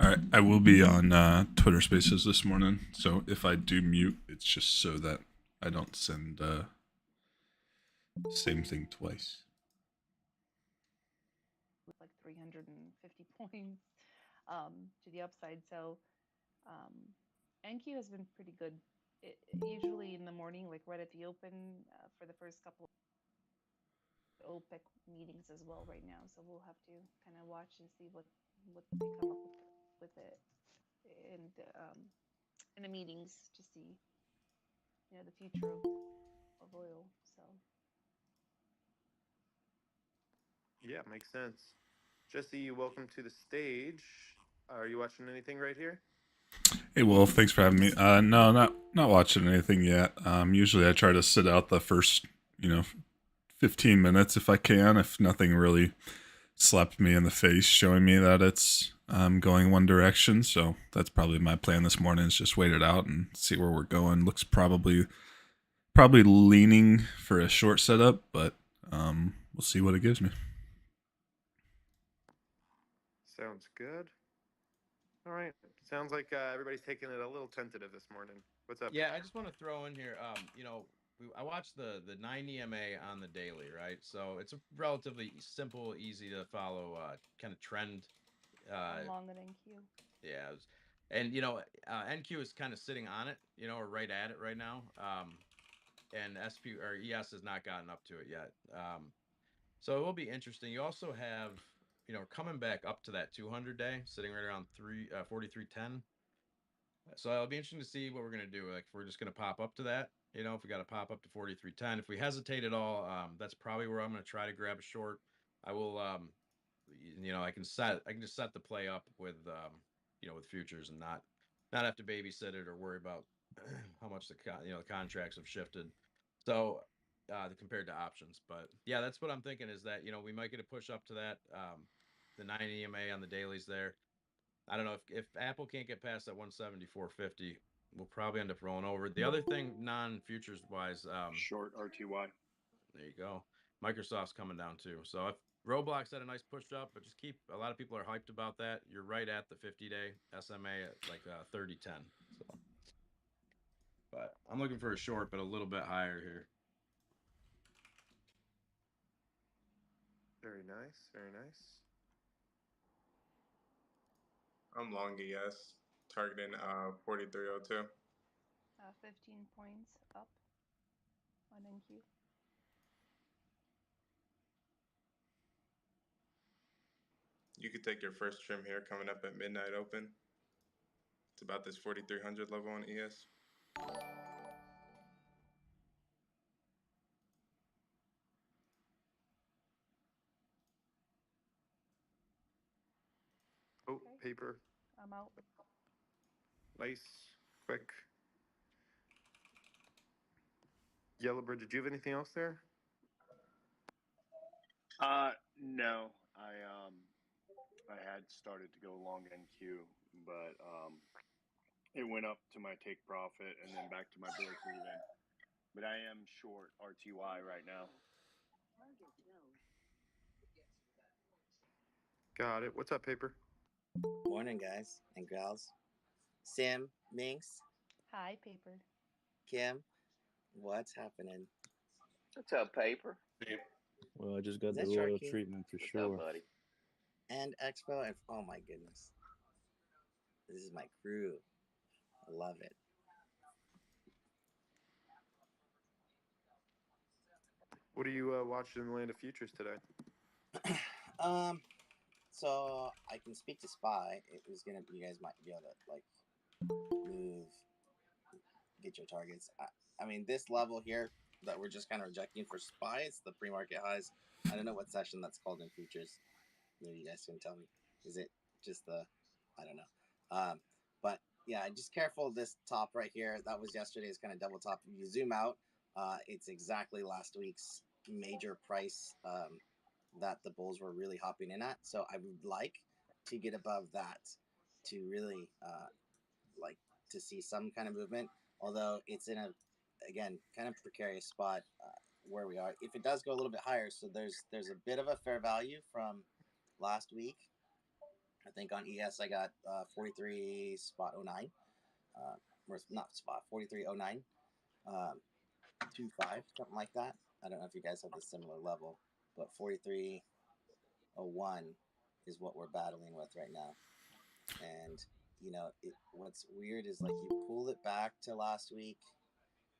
All right, I will be on Twitter Spaces this morning, so if I do mute, it's just so that I don't send same thing twice. With like 350 points to the upside. So NQ has been pretty good. Usually in the morning, like right at the open for the first couple of OPEC meetings as well right now. So we'll have to kind of watch and see what they come up with it in the meetings to see, the future of oil. So Yeah, makes sense. Jesse, welcome to the stage. Are you watching anything right here? Hey, Wolf, thanks for having me. No, not watching anything yet. Usually I try to sit out the first, 15 minutes if I can, if nothing really slapped me in the face showing me that it's going one direction. So that's probably my plan this morning, is just wait it out and see where we're going. Looks probably leaning for a short setup, but we'll see what it gives me. Sounds good. All right. Sounds like everybody's taking it a little tentative this morning. What's up? Yeah, I just want to throw in here. I watched the 9 EMA on the daily, right? So it's a relatively simple, easy to follow kind of trend. I'm long at NQ. Yeah, and NQ is kind of sitting on it, or right at it right now. And SP or ES has not gotten up to it yet. So it will be interesting. You also have, coming back up to that 200 day, sitting right around 43.10. So it'll be interesting to see what we're gonna do. Like if we're just gonna pop up to that, if we got to pop up to 43.10. If we hesitate at all, that's probably where I'm gonna try to grab a short. I will, I can just set the play up with, with futures and not have to babysit it or worry about how much the contracts have shifted. So compared to options, but yeah, that's what I'm thinking is that we might get a push up to that, the 9 EMA on the dailies there. I don't know if Apple can't get past that 174.50, we'll probably end up rolling over. The other thing, non-futures wise, short RTY. there you go. Microsoft's coming down too. So if Roblox had a nice push up, but just keep, a lot of people are hyped about that. You're right at the 50-day SMA at like 30.10. So, but I'm looking for a short, but a little bit higher here. Very nice. Very nice. I'm long ES, targeting 4302. 15 points up on NQ. You could take your first trim here coming up at midnight open. It's about this 4300 level on ES. Oh, Okay. paper. I'm out. Nice. Quick. Yellowbird, did you have anything else there? No, I had started to go long NQ, but it went up to my take profit and then back to my break even. But I am short RTY right now. Got it. What's up, paper? Morning, guys and gals. Sam, Minx, Hi, paper. Kim, what's happening? What's up, paper? Well, I just got Is the that royal Sharky? treatment for What's sure. up, buddy? And Expo, and oh my goodness, this is my crew. I love it. What are you watching in the land of futures today? So I can speak to SPY. It was gonna. You guys might be able to like move, get your targets. I mean, this level here that we're just kind of rejecting for SPY, it's the pre-market highs. I don't know what session that's called in futures. Maybe you guys can tell me. Is it just the? I don't know. But yeah, just careful of this top right here. That was yesterday's kind of double top. If you zoom out, it's exactly last week's major price that the bulls were really hopping in at. So I would like to get above that to really like to see some kind of movement. Although it's in a again kind of precarious spot where we are. If it does go a little bit higher, so there's a bit of a fair value from last week. I think on ES I got 43 spot 09, or not spot 4309, 25, something like that. I don't know if you guys have the similar level, but 4301 is what we're battling with right now. And you know, what's weird is like you pull it back to last week,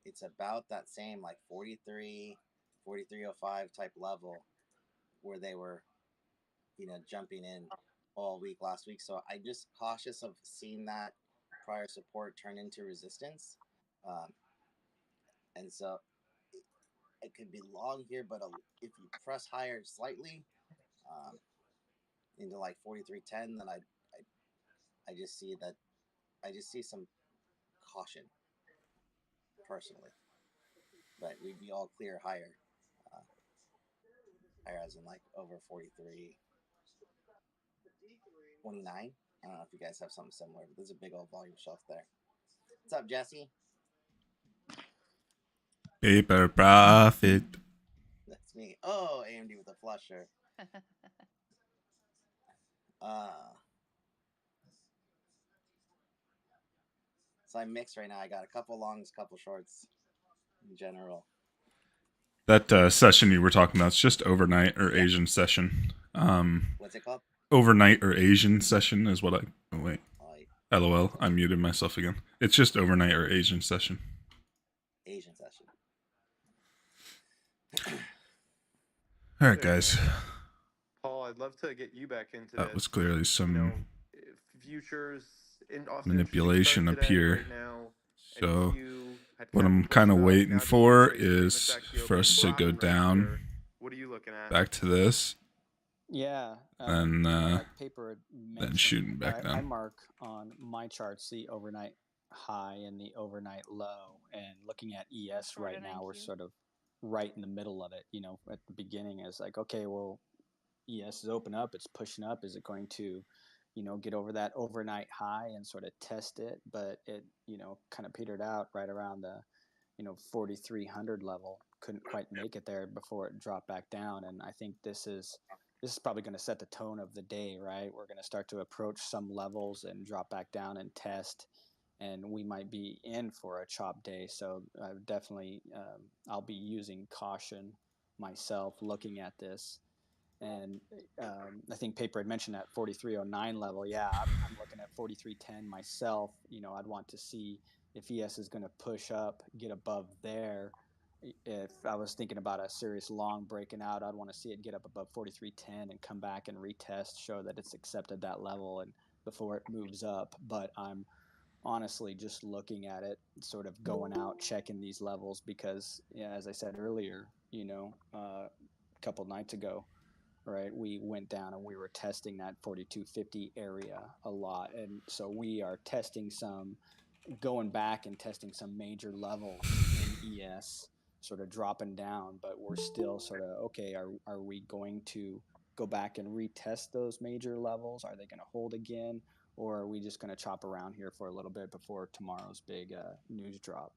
it's about that same like 43, 4305 type level where they were, you know, jumping in all week last week. So I'm just cautious of seeing that prior support turn into resistance. And so it could be long here, but if you press higher slightly into like 4310, then I just see that I just see some caution personally, but we'd be all clear higher, higher as in like over 4329. I don't know if you guys have something similar, but there's a big old volume shelf there. What's up, Jesse? Paper profit. That's me. Oh, AMD with a flusher. So I'm mixed right now. I got a couple longs, couple shorts in general. That session you were talking about is just overnight or Yeah. Asian session. What's it called? Overnight or Asian session is what I. Oh, wait. Oh, LOL. I muted myself again. It's just overnight or Asian session. Asian session. All right, guys. Paul, I'd love to get you back into That this. was clearly some You know, futures in Austin manipulation up here. right now. So had what I'm kind kind of of waiting now for trades pretty much is actually for us to open go right down here. What are you looking at? back to this, Yeah. and like paper then mentioned, shooting back I down. mark on my charts the overnight high and the overnight low. And looking at ES short right an now, we're NQ. sort of right in the middle of it. You know, at the beginning, it's like, okay, well, ES is open up, it's pushing up. Is it going to, you know, get over that overnight high and sort of test it? But it, you know, kind of petered out right around the, you know, 4,300 level. Couldn't quite make it there before it dropped back down. And I think this is probably going to set the tone of the day, right? We're going to start to approach some levels and drop back down and test, and we might be in for a chop day. So definitely, I'll be using caution myself looking at this. And I think Paper had mentioned that 4309 level. Yeah, I'm looking at 4310 myself. You know, I'd want to see if ES is going to push up, get above there. If I was thinking about a serious long breaking out, I'd want to see it get up above 4310 and come back and retest, show that it's accepted that level and before it moves up. But I'm honestly just looking at it, sort of going out, checking these levels because, yeah, as I said earlier, you know, a couple nights ago, right, we went down and we were testing that 4250 area a lot. And so we are testing some, going back and testing some major levels in ES, sort of dropping down, but we're still sort of, okay, are we going to go back and retest those major levels? Are they going to hold again? Or are we just going to chop around here for a little bit before tomorrow's big news drop?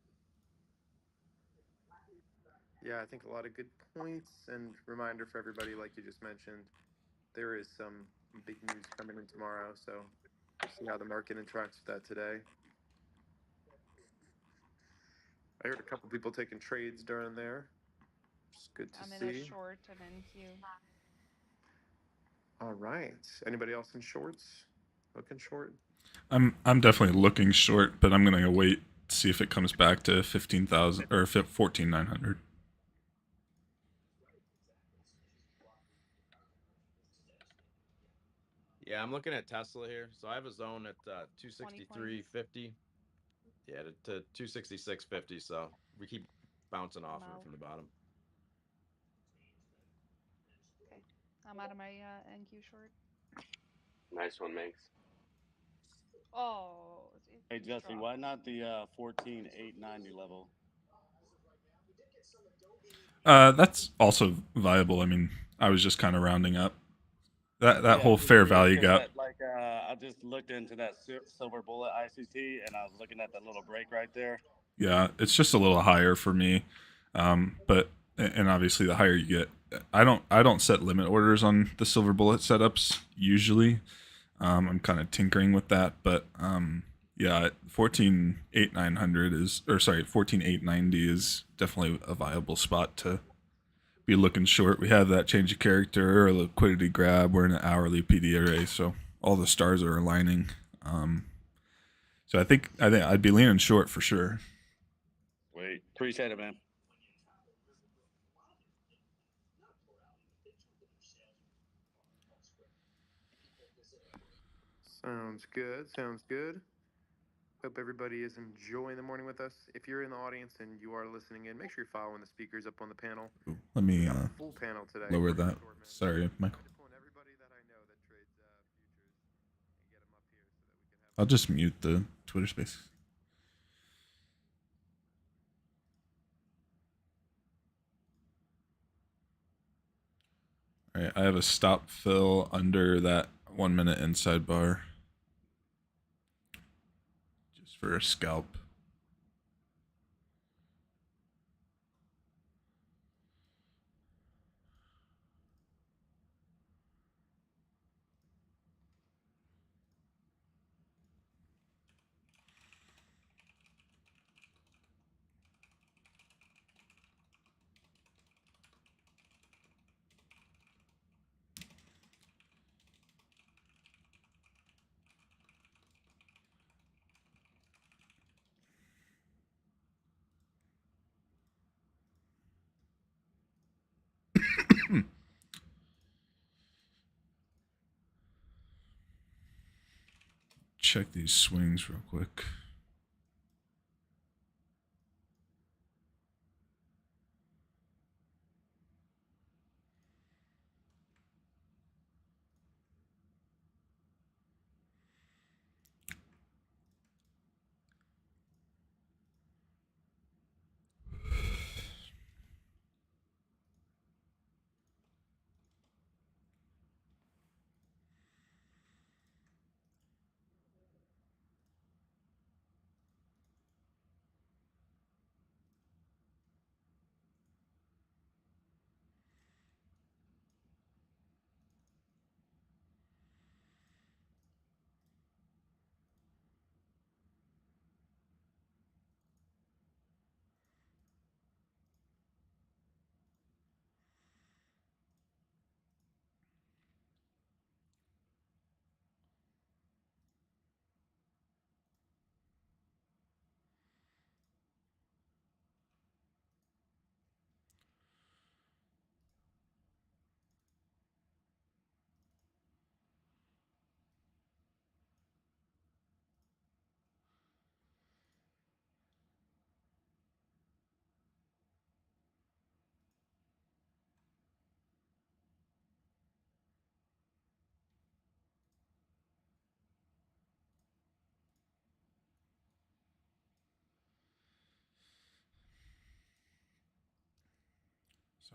Yeah, I think a lot of good points, and reminder for everybody, like you just mentioned, there is some big news coming in tomorrow, so we'll see how the market interacts with that today. I heard a couple people taking trades during there. It's good to I'm see. in a short an NQ. All right. Anybody else in shorts? Looking short? I'm definitely looking short, but I'm gonna wait see if it comes back to 15,000 or 14,900. Yeah, I'm looking at Tesla here. So I have a zone at 263.50. Yeah, to 266.50. So we keep bouncing off of it out. from the bottom. Okay, I'm out of my NQ short. Nice one, Manx. Oh, Hey it's Jesse, dropped. why not the 14,890 level? That's also viable. I mean, I was just kind of rounding up. That Yeah, whole I'm just fair curious value 'cause gap. that, like, I just looked into that silver bullet ICT and I was looking at that little break right there. Yeah, it's just a little higher for me. But and obviously the higher you get, I don't set limit orders on the silver bullet setups usually. I'm kind of tinkering with that, but yeah, 14,890 is, or sorry, 14,890 is definitely a viable spot to be looking short. We have that change of character or liquidity grab. We're in an hourly PD array, so all the stars are aligning. So I think I'd be leaning short for sure. Wait, appreciate it, man. Sounds good. Sounds good. Hope everybody is enjoying the morning with us. If you're in the audience and you are listening in, make sure you're following the speakers up on the panel. Ooh, let me We got a full panel today. lower Market that. Short, man. Sorry, Michael. I'm just pulling everybody that I know that trades futures and get them up here so that we can have. I'll just mute the Twitter space. All right, I have a stop fill under that 1 minute inside bar. Just for a scalp. Check these swings real quick.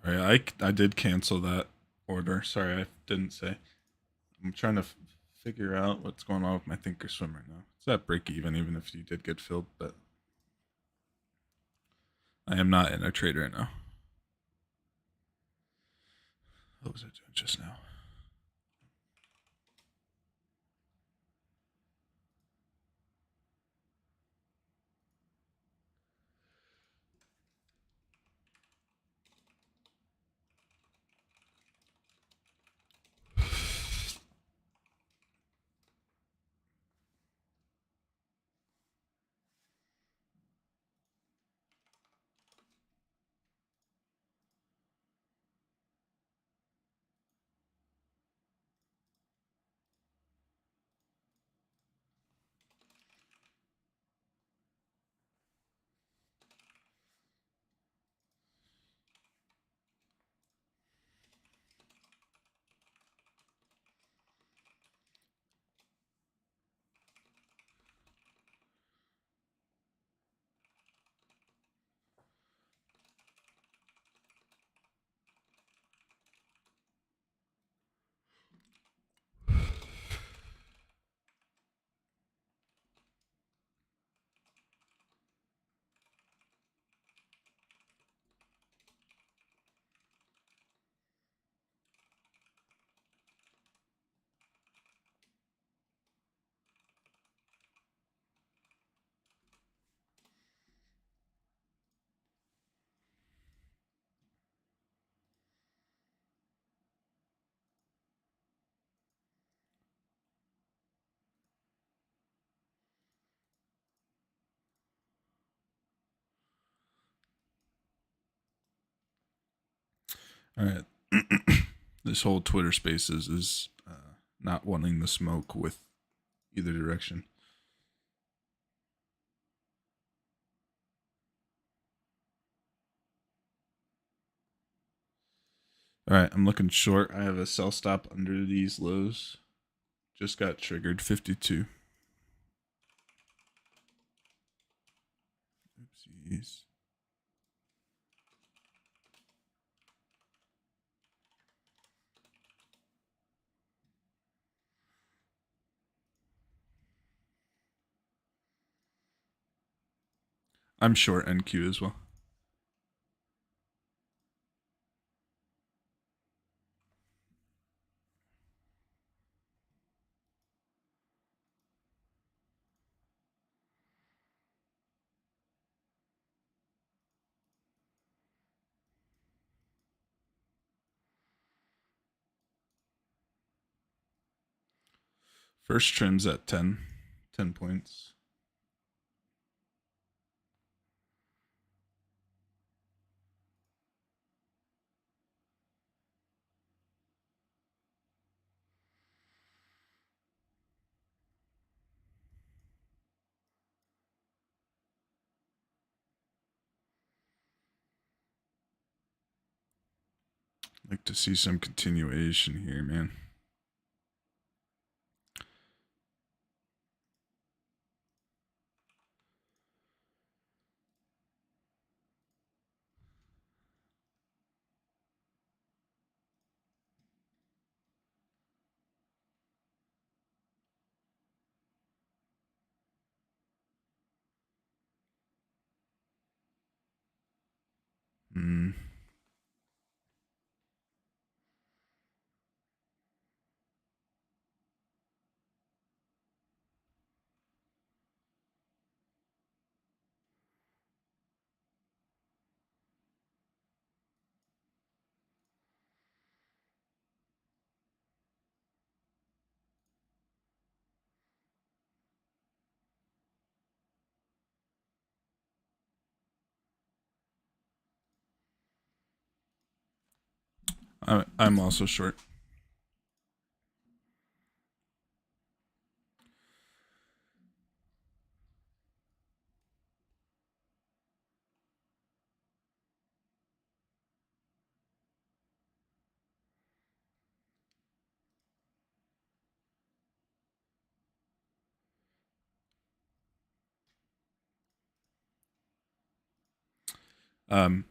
Sorry, I did cancel that order. Sorry, I didn't say. I'm trying to figure out what's going on with my Thinkorswim right now. It's at break even if you did get filled, but I am not in a trade right now. What was I doing just now? All right. This whole Twitter Spaces is not wanting the smoke with either direction. All right, I'm looking short. I have a sell stop under these lows. Just got triggered, 52. Oopsies. I'm short NQ as well. First trim's at 10 points. Like to see some continuation here, man. Hmm. I'm also short.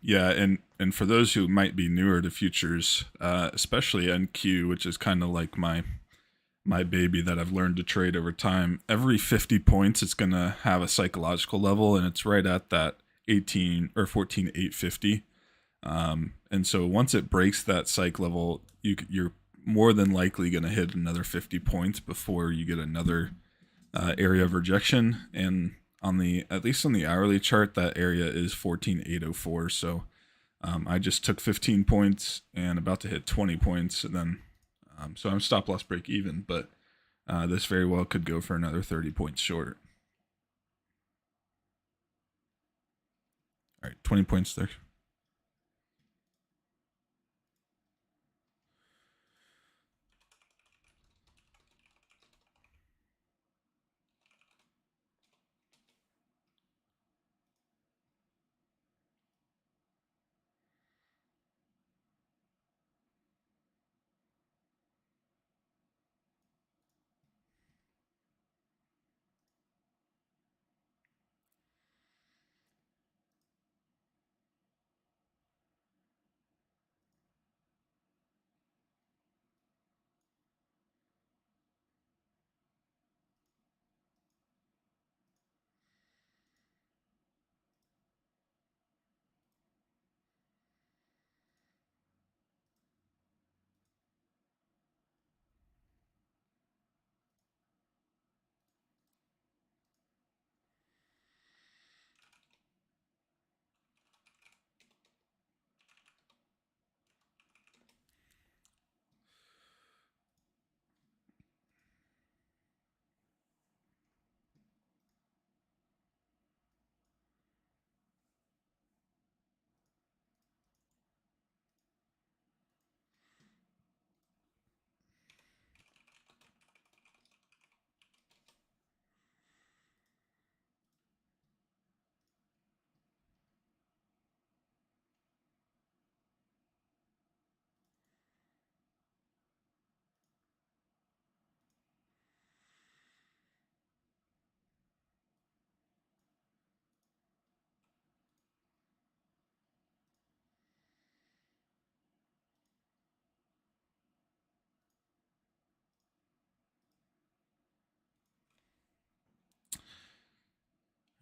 Yeah, and for those who might be newer to futures, especially NQ, which is kind of like my baby that I've learned to trade over time. Every 50 points, it's gonna have a psychological level, and it's right at that 18 or 14,850. And so once it breaks that psych level, you're more than likely gonna hit another 50 points before you get another area of rejection. And on the at least on the hourly chart, that area is 14,804. So I just took 15 points and about to hit 20 points, and then so I'm stop loss break even, but this very well could go for another 30 points short. All right, 20 points there.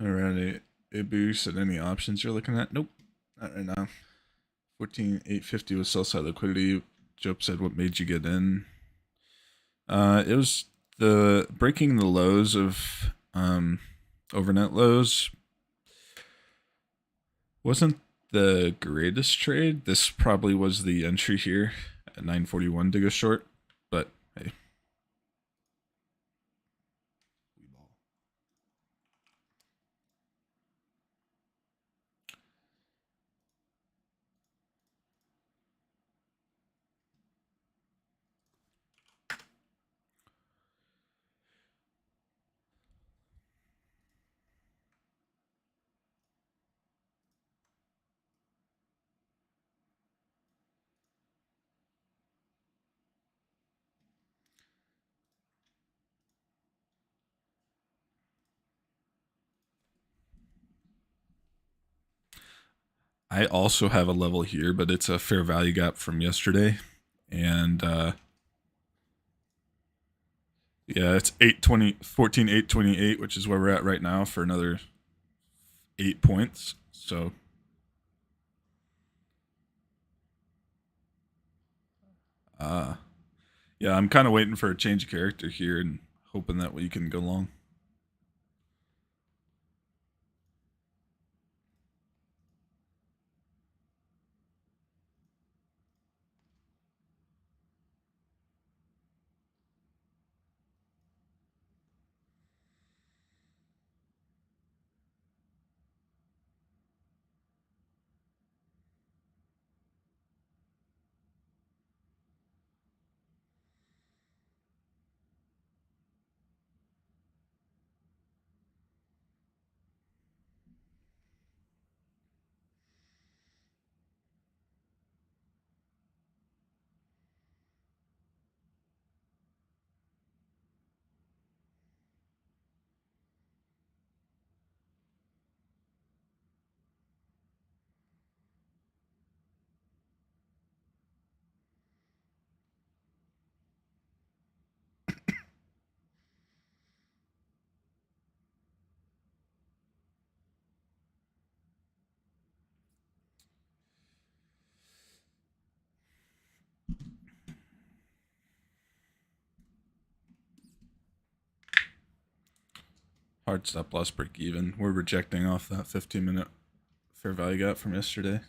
Alrighty. Ibu said any options you're looking at? Nope. Not right now. 14,850 was sell side liquidity. Jope said what made you get in? It was the breaking the lows of overnight lows wasn't the greatest trade. This probably was the entry here at 941 to go short, but hey. I also have a level here, but it's a fair value gap from yesterday. And yeah, it's 14,828, which is where we're at right now for another 8 points. So yeah, I'm kind of waiting for a change of character here and hoping that we can go long. Hard stop loss break even. We're rejecting off that 15-minute fair value gap from yesterday.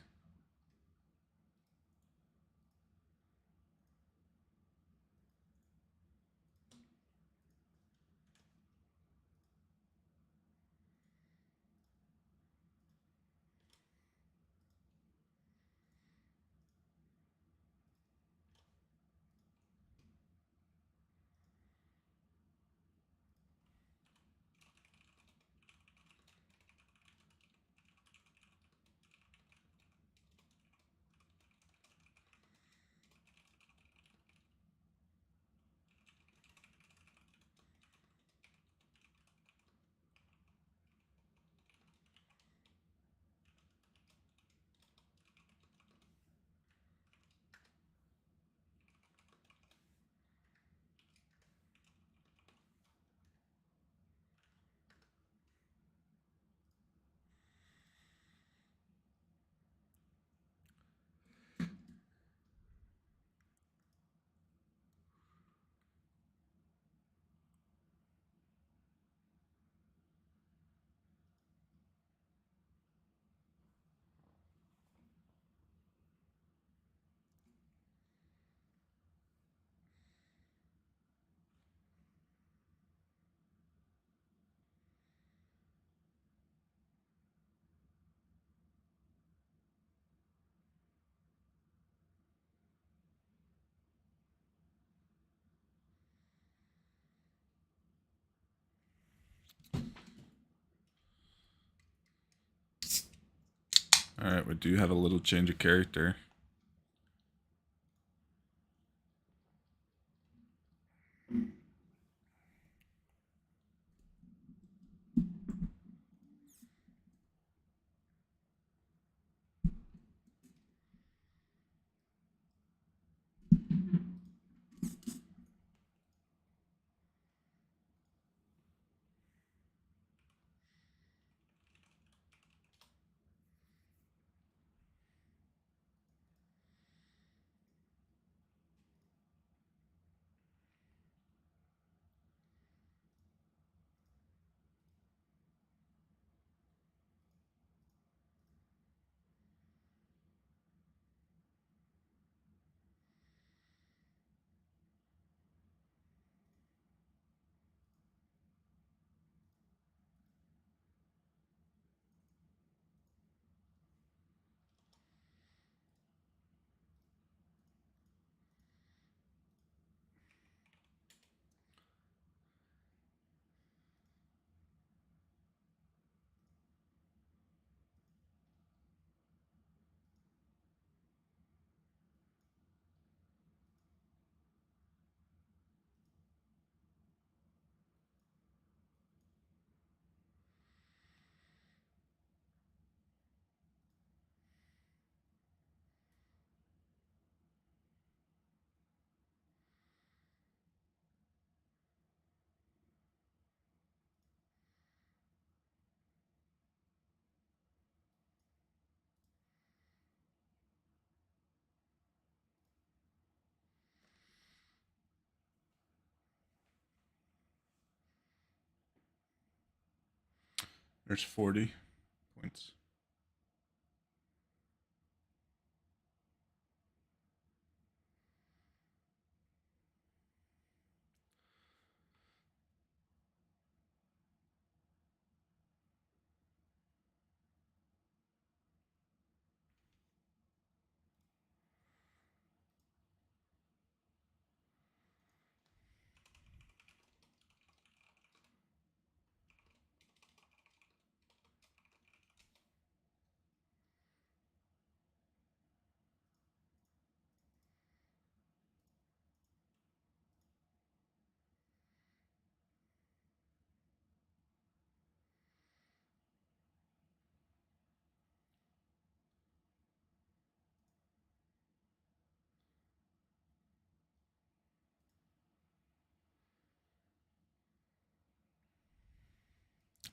All right, we do have a little change of character. There's 40 points.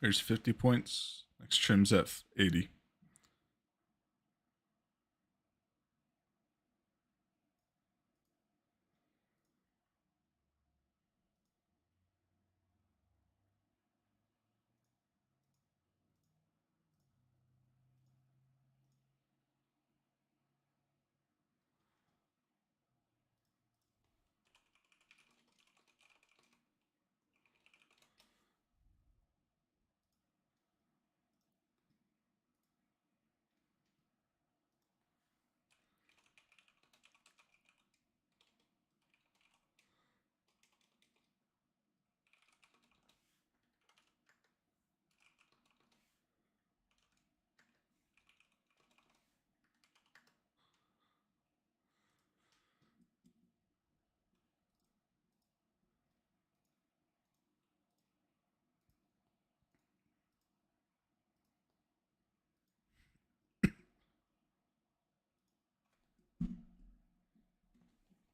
There's 50 points. Next trim's at 80.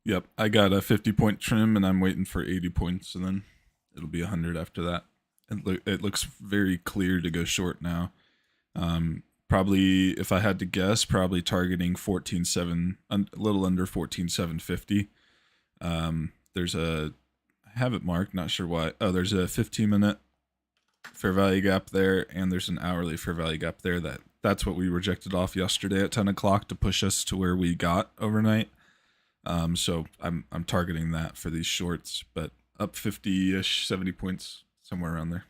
Yep, I got a 50-point trim, and I'm waiting for 80 points, and then it'll be 100 after that. It looks very clear to go short now. Probably, if I had to guess, probably targeting 14.7, a little under 14.750. There's a, I have it marked, not sure why. Oh, there's a 15-minute fair value gap there, and there's an hourly fair value gap there. That's what we rejected off yesterday at 10 o'clock to push us to where we got overnight. So I'm targeting that for these shorts, but up 50-ish, 70 points, somewhere around there.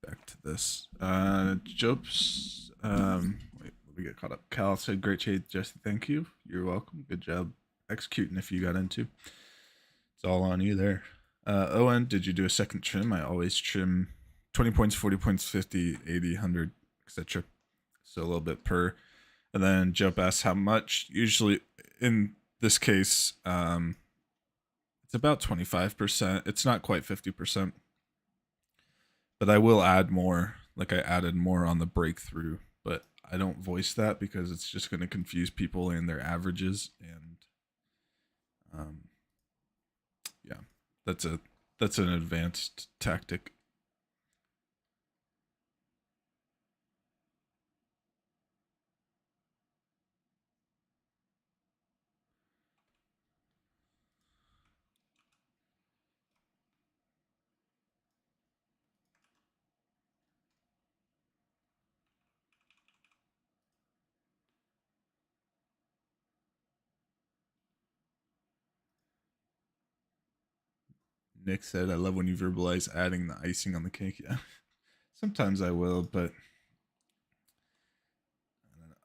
Back to this. Jopes. Wait, we get caught up. Cal said, "Great trade, Jesse. Thank you. You're welcome. Good job executing. If you got into, it's all on you there." Owen, did you do a second trim? I always trim 20 points, 40 points, 50, 80, 100, etc. So a little bit per. And then Jope asks how much. Usually, in this case, it's about 25%. It's not quite 50%. But I will add more, like I added more on the breakthrough, but I don't voice that because it's just going to confuse people and their averages, and yeah, that's an advanced tactic. Nick said, "I love when you verbalize adding the icing on the cake." Yeah, sometimes I will, but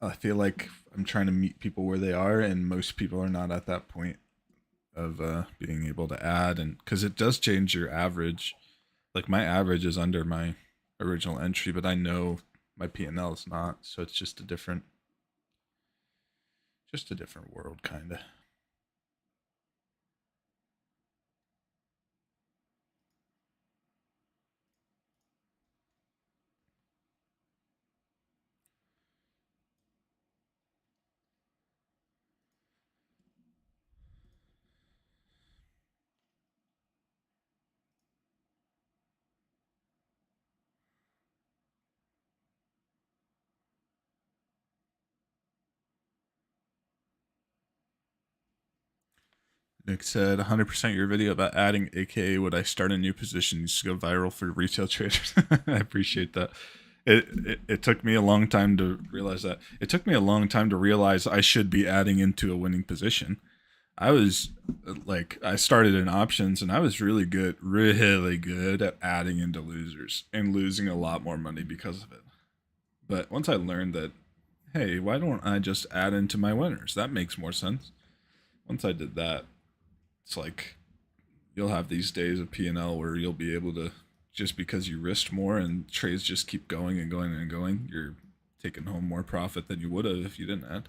I feel like I'm trying to meet people where they are, and most people are not at that point of being able to add, and because it does change your average. Like my average is under my original entry, but I know my P&L is not, so it's just a different world, kind of. Nick said 100% your video about adding, aka would I start a new position used to go viral for retail traders. I appreciate that. It took me a long time to realize that. It took me a long time to realize I should be adding into a winning position. I was like, I started in options and I was really good at adding into losers and losing a lot more money because of it. But once I learned that, hey, why don't I just add into my winners? That makes more sense. Once I did that, it's like you'll have these days of P&L where you'll be able to, just because you risked more and trades just keep going and going and going, you're taking home more profit than you would have if you didn't add.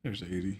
There's 80.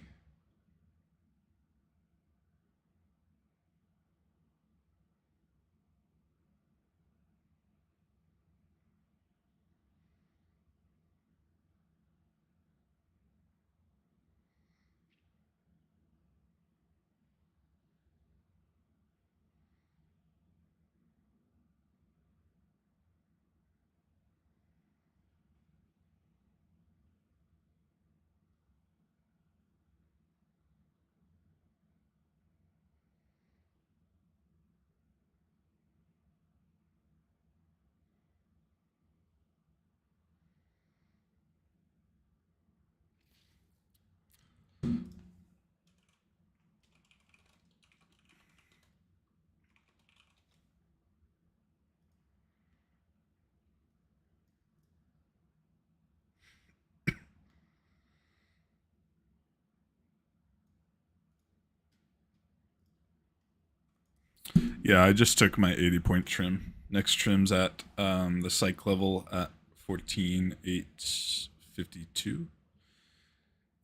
Yeah, I just took my 80-point trim. Next trim's at the psych level at 14,852.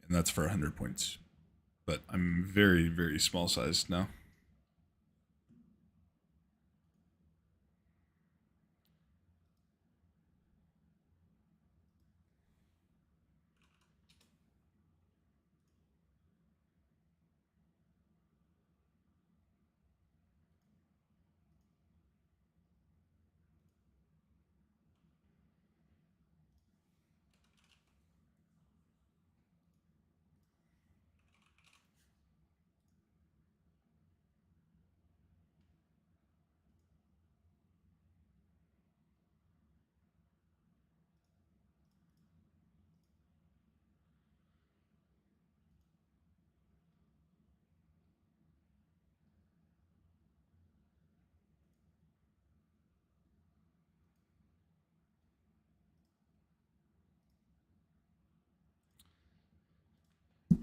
And that's for 100 points. But I'm very, very small sized now.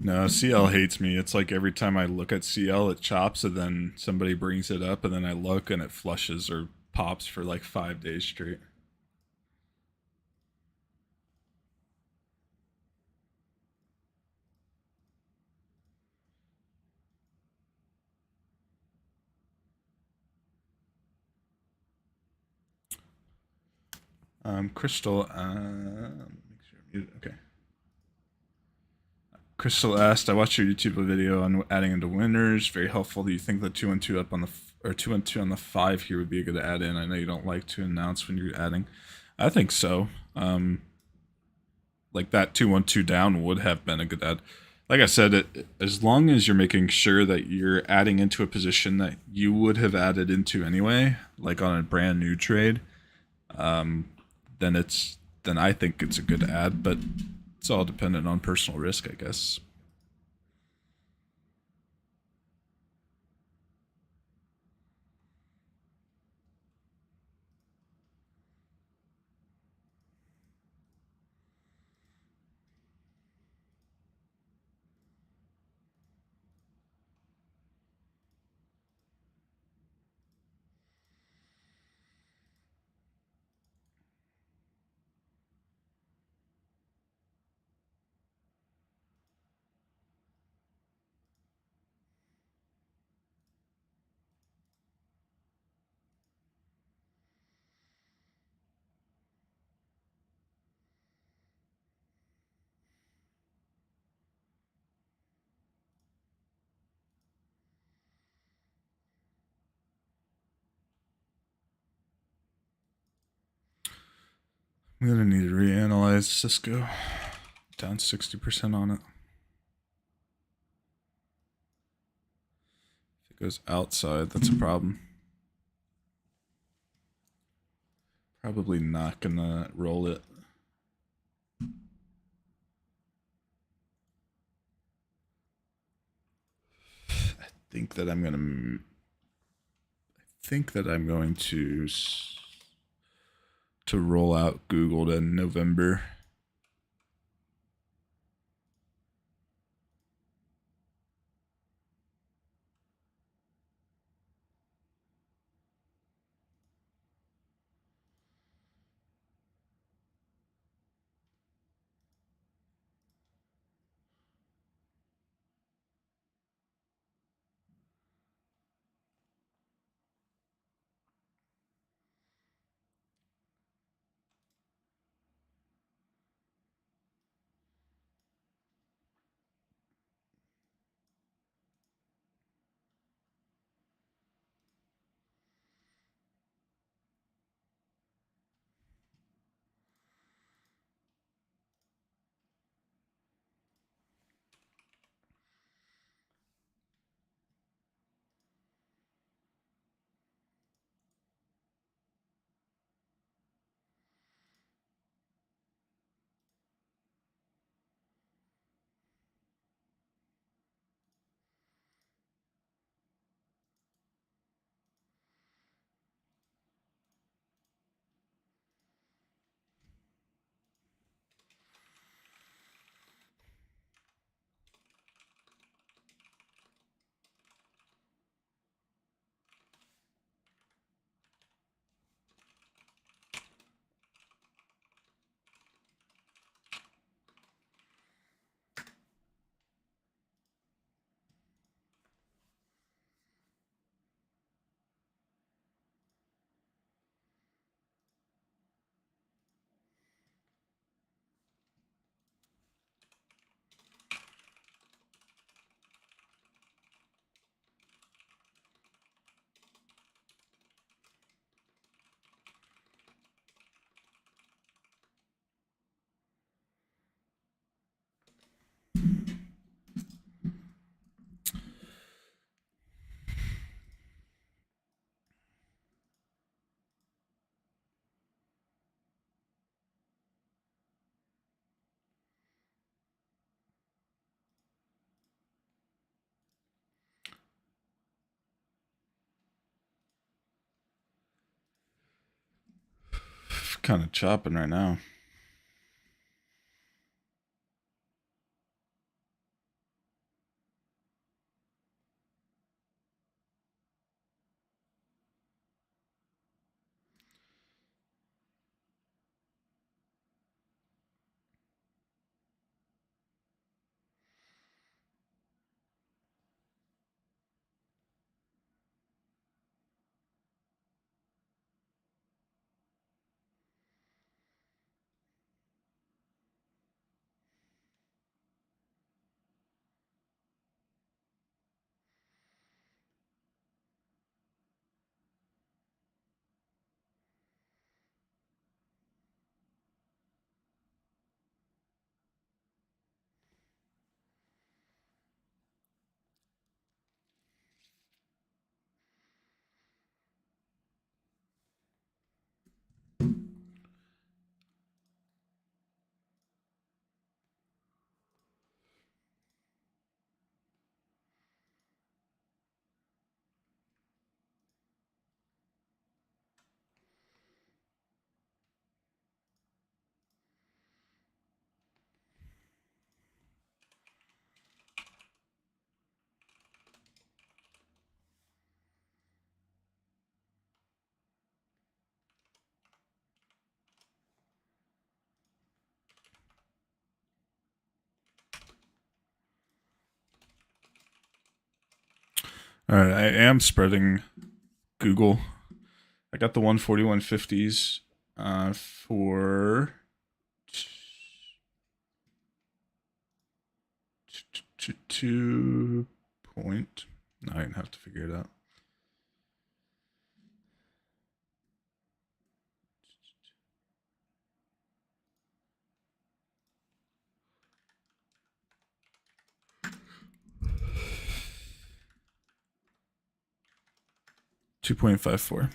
No, CL hates me. It's like every time I look at CL, it chops, and then somebody brings it up, and then I look, and it flushes or pops for like 5 days straight. Crystal, make sure I'm muted. Okay. Crystal asked, I watched your YouTube video on adding into winners. Very helpful. Do you think the 212 up on the or 212 on the 5 here would be a good add in? I know you don't like to announce when you're adding. I think so. Like that 212 down would have been a good add. Like I said, as long as you're making sure that you're adding into a position that you would have added into anyway, like on a brand new trade, then I think it's a good add. But it's all dependent on personal risk, I guess. I'm gonna need to reanalyze Cisco. Down 60% on it. If it goes outside, that's a problem. Probably not gonna roll it. I think that I'm going to roll out Google in November. Kind of chopping right now. All right, I am spreading Google. I got the 141.50s for 2 point. No, I didn't have to figure it out. 2.54.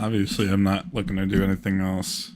Obviously, I'm not looking to do anything else.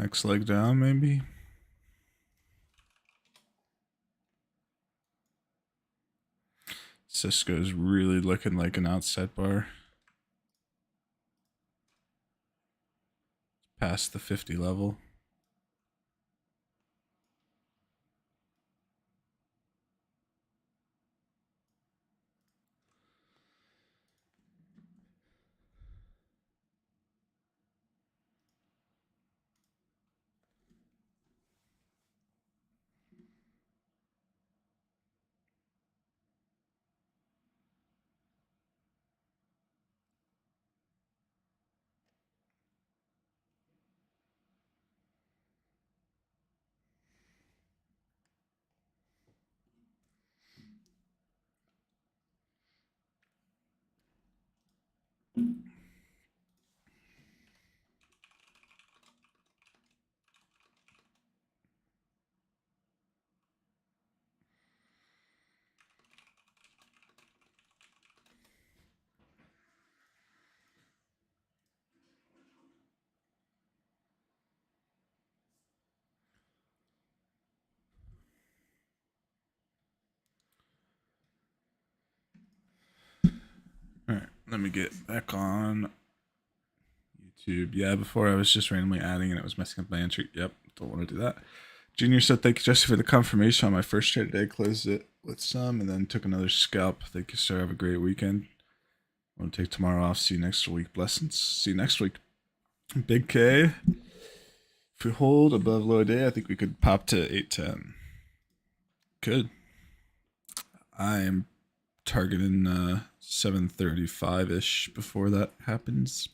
Next leg down, maybe. Cisco's really looking like an outside bar. Past the 50 level. All right, let me get back on YouTube. Yeah, before I was just randomly adding and it was messing up my entry. Yep, don't want to do that. Junior said, thank you, Jesse, for the confirmation on my first trade today. Closed it with some and then took another scalp. Thank you, sir. Have a great weekend. I'm going to take tomorrow off. See you next week. Blessings. See you next week. Big K. If we hold above low day, I think we could pop to 810. Good. I am targeting 735-ish before that happens.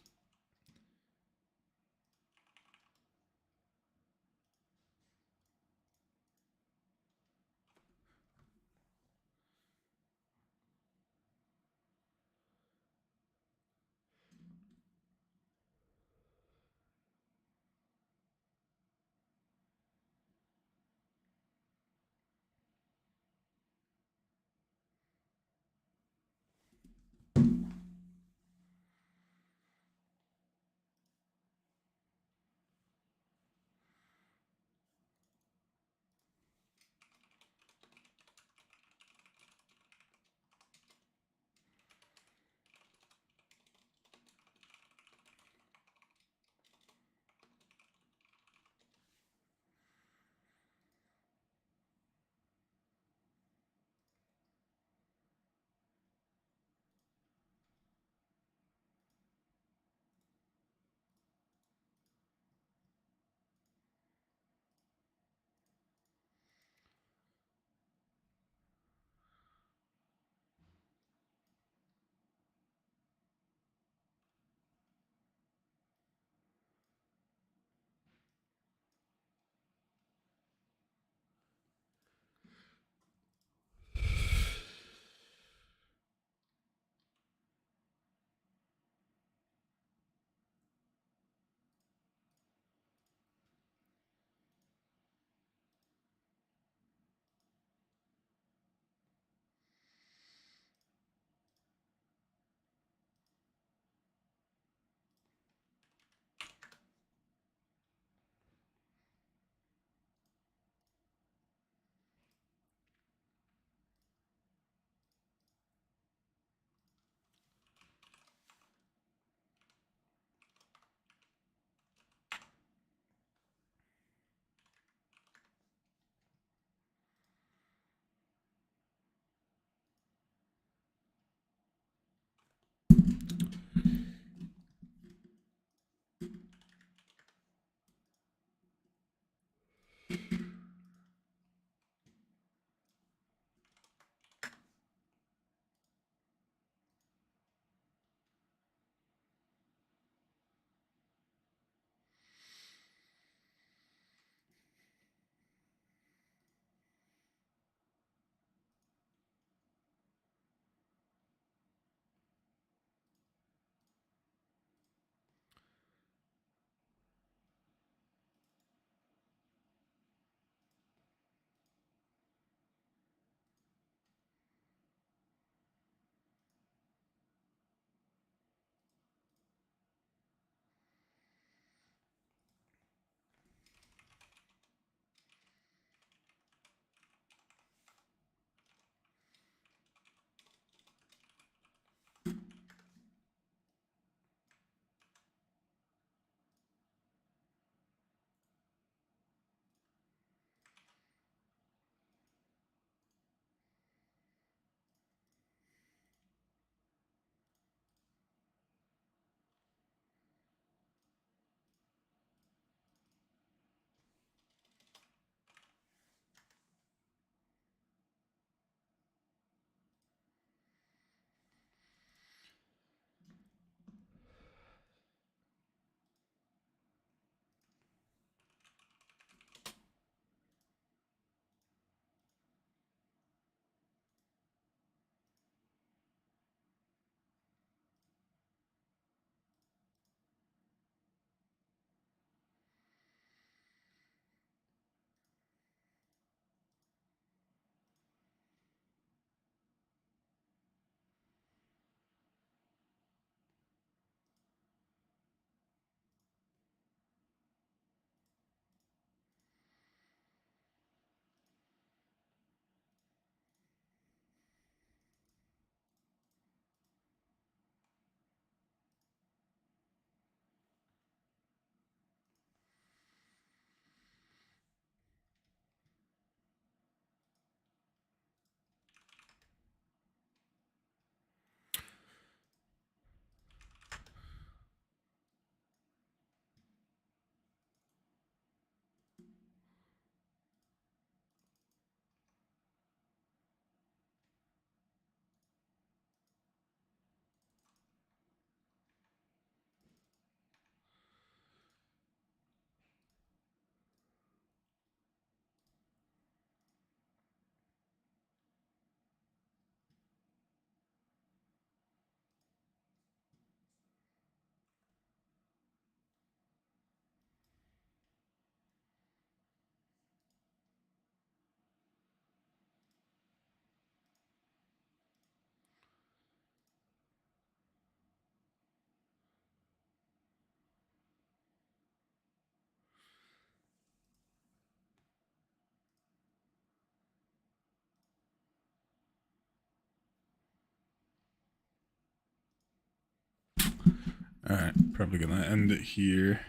All right, probably gonna end it here.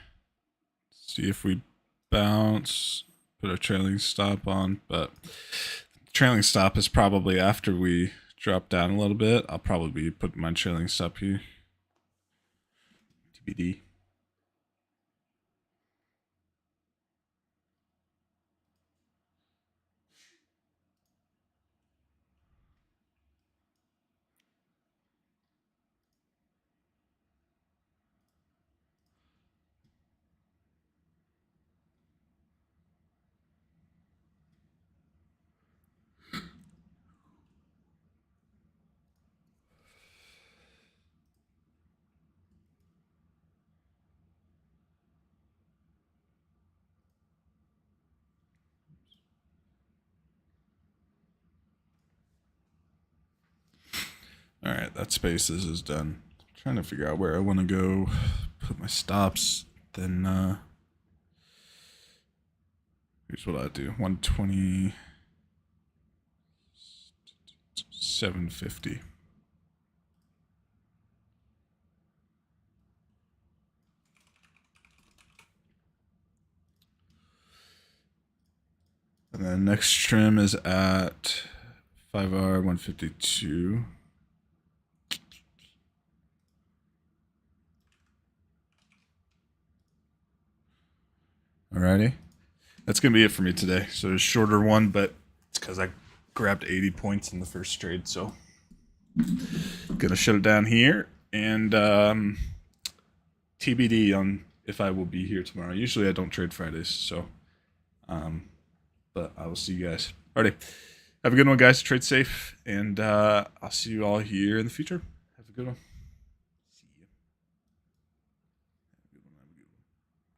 See if we bounce, put a trailing stop on, but trailing stop is probably after we drop down a little bit. I'll probably be putting my trailing stop here. TBD. All right, that spaces is done. I'm trying to figure out where I want to go, put my stops. Then here's what I do: 120, 750. And then next trim is at 5R 152. Alrighty. That's going to be it for me today. So a shorter one, but it's because I grabbed 80 points in the first trade. So going to shut it down here. And TBD on if I will be here tomorrow. Usually I don't trade Fridays. So, but I will see you guys. Alrighty. Have a good one, guys. Trade safe. And I'll see you all here in the future. Have a good one.